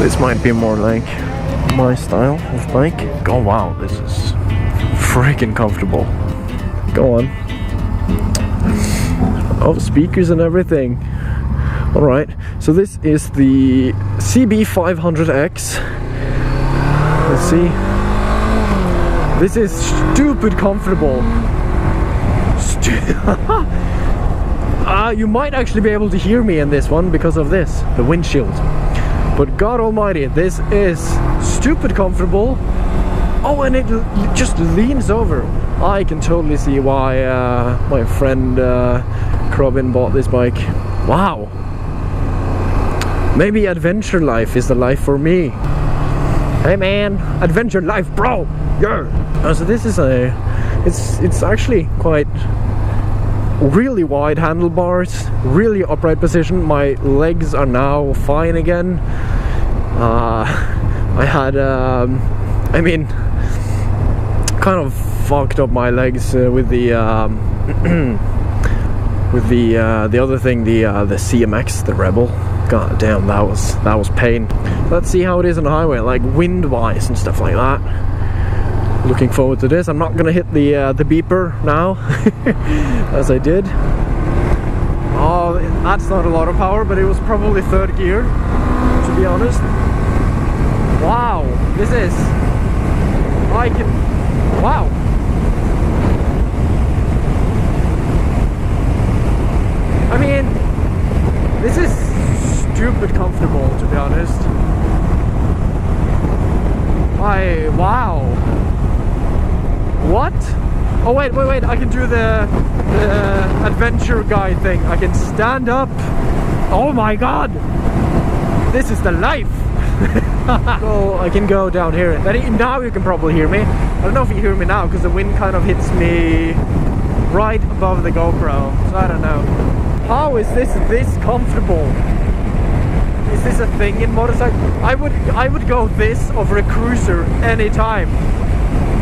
This might be more like my style of bike. Oh wow, this is freaking comfortable. Go on. Oh, speakers and everything. Alright, so this is the CB500X. Let's see. This is stupid comfortable. You might actually be able to hear me in this one because of this, the windshield. But God almighty, this is stupid comfortable. Oh, and it just leans over. I can totally see why my friend Robin bought this bike. Wow. Maybe adventure life is the life for me. Hey man, adventure life, bro. Yeah. So this is it's actually quite really wide handlebars, really upright position. My legs are now fine again. I had I mean, kind of fucked up my legs with the the other thing, the CMX, the Rebel. God damn, that was pain. Let's see how it is on the highway, like wind-wise and stuff like that. Looking forward to this. I'm not gonna hit the beeper now, as I did. Oh, that's not a lot of power, but it was probably third gear, to be honest. Wow, this is. Wow. I mean, this is stupid comfortable, to be honest. Wow. What? Oh wait, I can do the adventure guy thing. I can stand up. Oh my god! This is the life! So I can go down here. Now you can probably hear me. I don't know if you hear me now because the wind kind of hits me right above the GoPro. So I don't know. How is this comfortable? Is this a thing in motorcycle? I would go this over a cruiser anytime.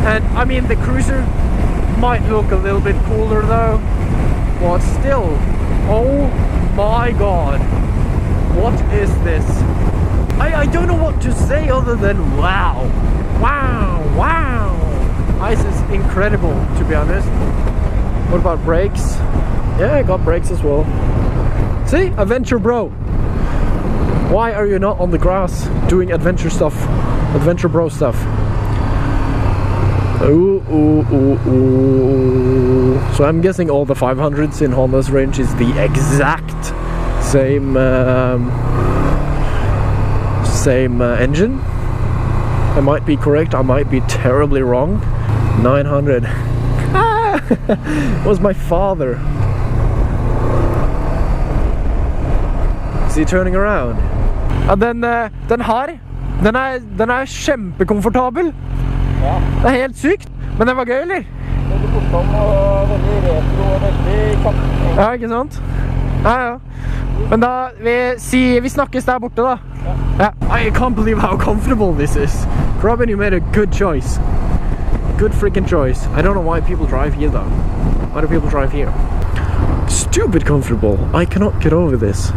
And I mean, the cruiser might look a little bit cooler though, but still, oh my god, what is this? I don't know what to say other than wow. This is incredible, to be honest. What about brakes? Yeah, I got brakes as well. See, adventure bro. Why are you not on the grass doing adventure stuff, adventure bro stuff? Ooh. So I'm guessing all the 500s in Honda's range is the exact same engine. I might be correct, I might be terribly wrong. 900. It was my father. Is he turning around? Ja, den er kjempekomfortabel. Ja. Det er helt sykt, men det var gøy, eller? Veldig morsom og veldig retro og veldig kjapt. Ja, ikke sant? Ja. Men da, vi snakkes der borte da. Ja. I can't believe how comfortable this is. Robin, you made a good choice. Good freaking choice. I don't know why people drive here though. Why do people drive here? Stupid comfortable. I cannot get over this.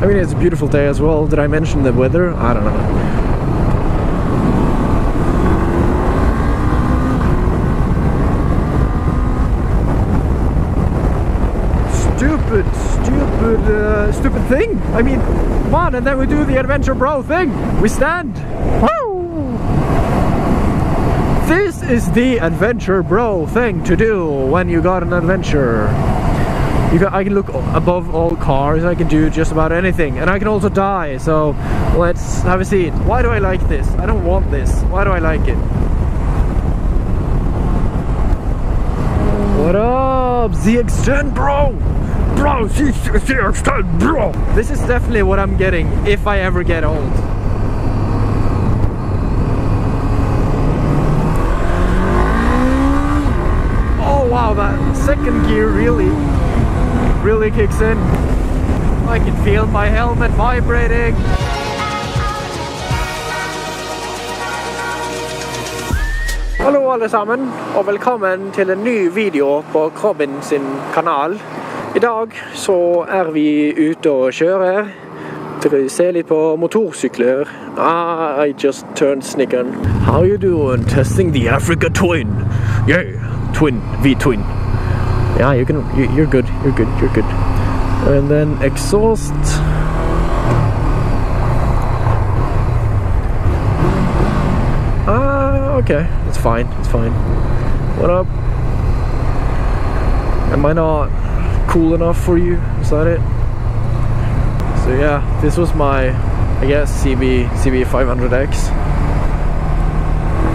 I mean, it's a beautiful day as well. Did I mention the weather? I don't know. Stupid thing. I mean, come on, and then we do the adventure bro thing. We stand. Woo! This is the adventure bro thing to do when you got an adventure. I can look above all cars, I can do just about anything, and I can also die, so let's have a seat. Why do I like this? I don't want this. Why do I like it? What up? Z-Extend, bro! Bro, Z-Extend, bro! This is definitely what I'm getting if I ever get old. Oh wow, that second gear really kicks in. I can feel my helmet vibrating. Hallo alle sammen, og velkommen til en ny video på Robin sin kanal. I dag så vi ute og kjører. Se litt på motorsykler. I just turned snickeren. How you doing? Testing the Africa Twin. Yeah, twin, V-twin. Yeah, you're good, you're good, you're good. And then exhaust. Okay, it's fine, it's fine. What up? Am I not cool enough for you? Is that it? So yeah, this was my, I guess, CB500X.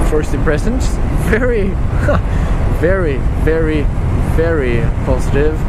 First impressions, very, very, very, very positive.